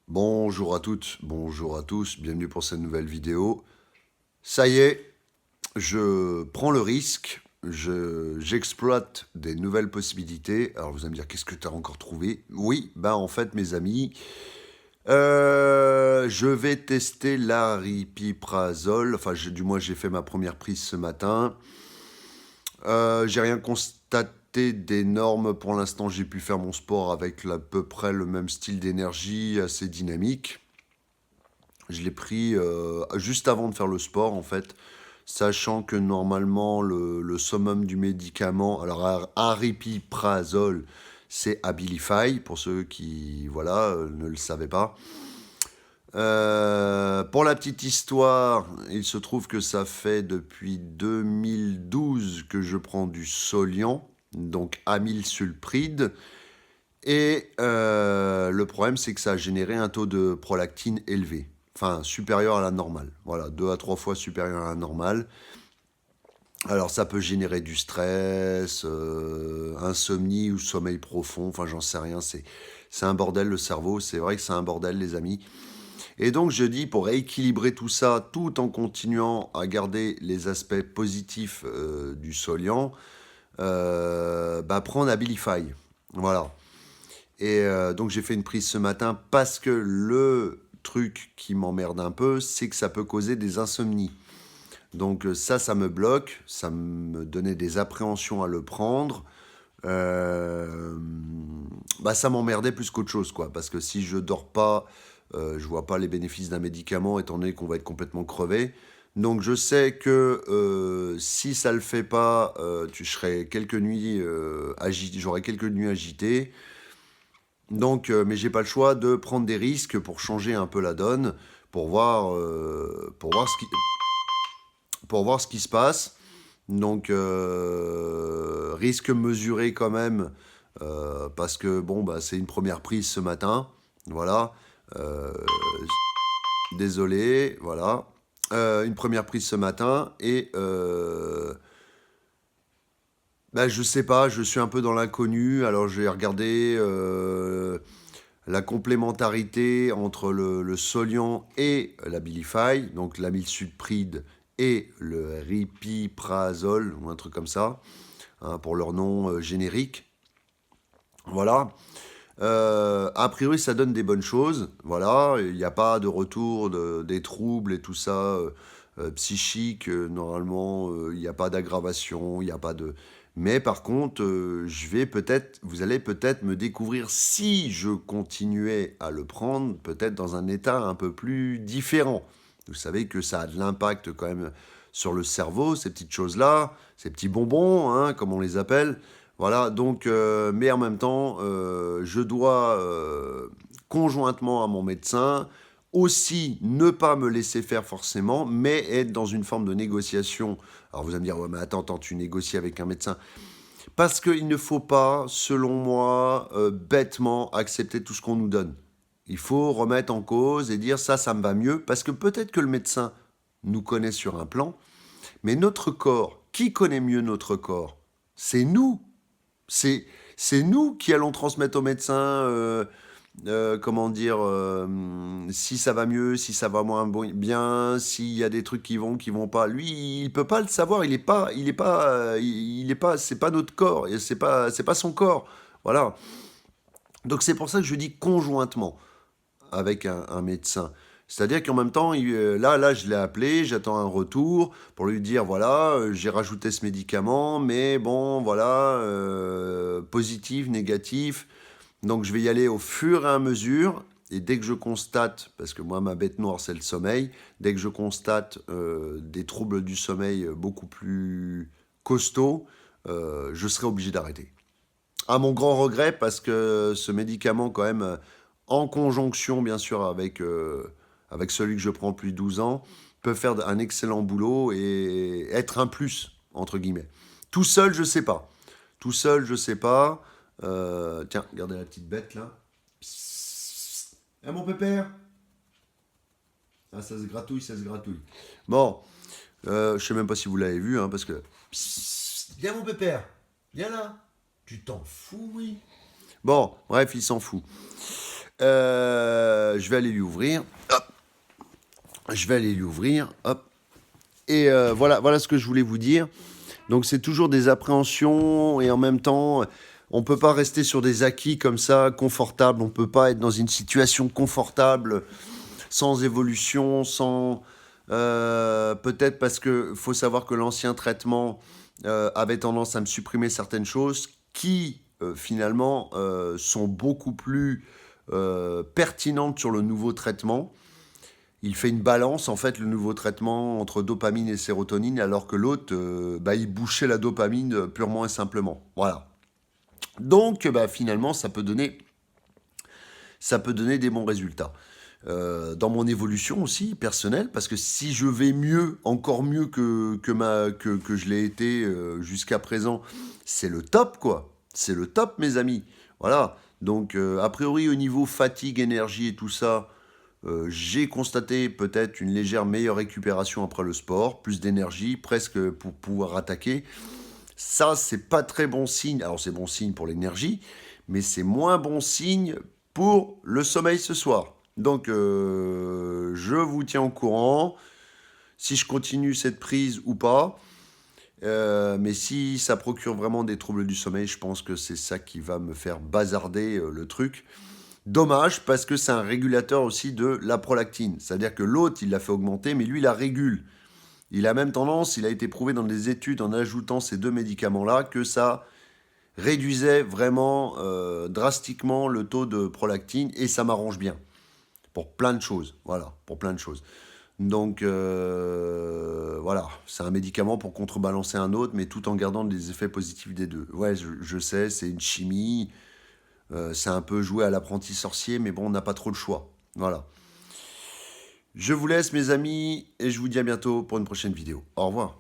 Bonjour à toutes, bonjour à tous, bienvenue pour cette nouvelle vidéo. Ça y est, je prends le risque, j'exploite des nouvelles possibilités. Alors vous allez me dire, qu'est-ce que tu as encore trouvé? Oui, ben en fait mes amis, je vais tester l'aripiprazole, enfin du moins j'ai fait ma première prise ce matin. J'ai rien constaté d'énorme pour l'instant, j'ai pu faire mon sport avec à peu près le même style d'énergie, assez dynamique. Je l'ai pris juste avant de faire le sport, en fait, sachant que normalement, le summum du médicament, alors aripiprazole, c'est Abilify, pour ceux qui, voilà, ne le savaient pas. Pour la petite histoire, il se trouve que ça fait depuis 2012 que je prends du Soliant, donc amylsulpride. Et le problème, c'est que ça a généré un taux de prolactine élevé. Enfin, supérieur à la normale. Voilà, 2 à 3 fois supérieur à la normale. Alors, ça peut générer du stress, insomnie ou sommeil profond. Enfin, j'en sais rien. C'est un bordel, le cerveau. C'est vrai que c'est un bordel, les amis. Et donc, je dis, pour rééquilibrer tout ça, tout en continuant à garder les aspects positifs du Soliant, bah, prendre Abilify. Voilà. Et donc j'ai fait une prise ce matin parce que le truc qui m'emmerde un peu, c'est que ça peut causer des insomnies. Donc ça me bloque, ça me donnait des appréhensions à le prendre. Euh, Bah ça m'emmerdait plus qu'autre chose, quoi. Parce que si je dors pas, je vois pas les bénéfices d'un médicament, étant donné qu'on va être complètement crevé. Donc je sais que si ça le fait pas, tu serais quelques nuits j'aurais quelques nuits agitées. Donc, mais j'ai pas le choix de prendre des risques pour changer un peu la donne, pour voir ce qui se passe. Donc, risque mesuré quand même, parce que bon, bah, c'est une première prise ce matin. Voilà. Euh, Désolé, voilà. Une première prise ce matin et bah, je sais pas, je suis un peu dans l'inconnu. Alors, j'ai regardé. La complémentarité entre le Soliant et l'Abilify, donc l'amylsupride et le ripiprazole, ou un truc comme ça, hein, pour leur nom générique. Voilà. A priori, ça donne des bonnes choses. Voilà. Il n'y a pas de retour des troubles et tout ça psychique. Normalement, il n'y a pas d'aggravation, il n'y a pas de. Mais par contre, vous allez peut-être me découvrir si je continuais à le prendre, peut-être dans un état un peu plus différent. Vous savez que ça a de l'impact quand même sur le cerveau, ces petites choses-là, ces petits bonbons, hein, comme on les appelle. Voilà, donc, mais en même temps, je dois, conjointement à mon médecin, aussi ne pas me laisser faire forcément, mais être dans une forme de négociation. Alors vous allez me dire, ouais, mais attends, tu négocies avec un médecin. Parce qu'il ne faut pas, selon moi, bêtement accepter tout ce qu'on nous donne. Il faut remettre en cause et dire ça me va mieux, parce que peut-être que le médecin nous connaît sur un plan, mais notre corps, qui connaît mieux notre corps? C'est nous. C'est, c'est nous qui allons transmettre au médecin, comment dire, si ça va mieux, si ça va moins bien, s'il y a des trucs qui vont pas. Lui, il peut pas le savoir. Il est pas, c'est pas notre corps. Et c'est pas son corps. Voilà. Donc c'est pour ça que je dis conjointement avec un médecin. C'est-à-dire qu'en même temps, là, je l'ai appelé, j'attends un retour pour lui dire, voilà, j'ai rajouté ce médicament, mais bon, voilà, positif, négatif. Donc je vais y aller au fur et à mesure. Et dès que je constate, parce que moi, ma bête noire, c'est le sommeil, dès que je constate des troubles du sommeil beaucoup plus costauds, je serai obligé d'arrêter. À mon grand regret, parce que ce médicament, quand même, en conjonction, bien sûr, avec celui que je prends depuis 12 ans, peut faire un excellent boulot et être un plus, entre guillemets. Tout seul, je sais pas. Tout seul, je sais pas. Tiens, regardez la petite bête, là. Psst. Eh, mon pépère. Ah, ça se gratouille, ça se gratouille. Bon, je sais même pas si vous l'avez vu, hein, parce que... Psst. Viens, mon pépère. Viens là. Tu t'en fous, oui. Bon, bref, il s'en fout. je vais aller lui ouvrir. Hop. Je vais aller lui ouvrir. Hop. Et voilà ce que je voulais vous dire. Donc c'est toujours des appréhensions et en même temps, on ne peut pas rester sur des acquis comme ça, confortables. On ne peut pas être dans une situation confortable, sans évolution, sans... peut-être parce que faut savoir que l'ancien traitement avait tendance à me supprimer certaines choses qui, finalement, sont beaucoup plus pertinentes sur le nouveau traitement. Il fait une balance, en fait, le nouveau traitement entre dopamine et sérotonine, alors que l'autre, il bouchait la dopamine purement et simplement. Voilà. Donc, finalement, ça peut donner des bons résultats. Dans mon évolution aussi personnelle, parce que si je vais mieux, encore mieux que je l'ai été jusqu'à présent, c'est le top, quoi. C'est le top, mes amis. Voilà. Donc, a priori, au niveau fatigue, énergie et tout ça, j'ai constaté peut-être une légère meilleure récupération après le sport, plus d'énergie, presque pour pouvoir attaquer. Ça, c'est pas très bon signe. Alors, c'est bon signe pour l'énergie, mais c'est moins bon signe pour le sommeil ce soir. Donc, je vous tiens au courant si je continue cette prise ou pas. Mais si ça procure vraiment des troubles du sommeil, je pense que c'est ça qui va me faire bazarder le truc. Dommage, parce que c'est un régulateur aussi de la prolactine. C'est-à-dire que l'autre, il l'a fait augmenter, mais lui, il la régule. Il a même tendance, il a été prouvé dans des études en ajoutant ces deux médicaments-là, que ça réduisait vraiment drastiquement le taux de prolactine, et ça m'arrange bien. Pour plein de choses, voilà, pour plein de choses. Donc, voilà, c'est un médicament pour contrebalancer un autre, mais tout en gardant des effets positifs des deux. Ouais, je sais, c'est une chimie, c'est un peu jouer à l'apprenti sorcier, mais bon, on n'a pas trop le choix. Voilà. Je vous laisse, mes amis, et je vous dis à bientôt pour une prochaine vidéo. Au revoir.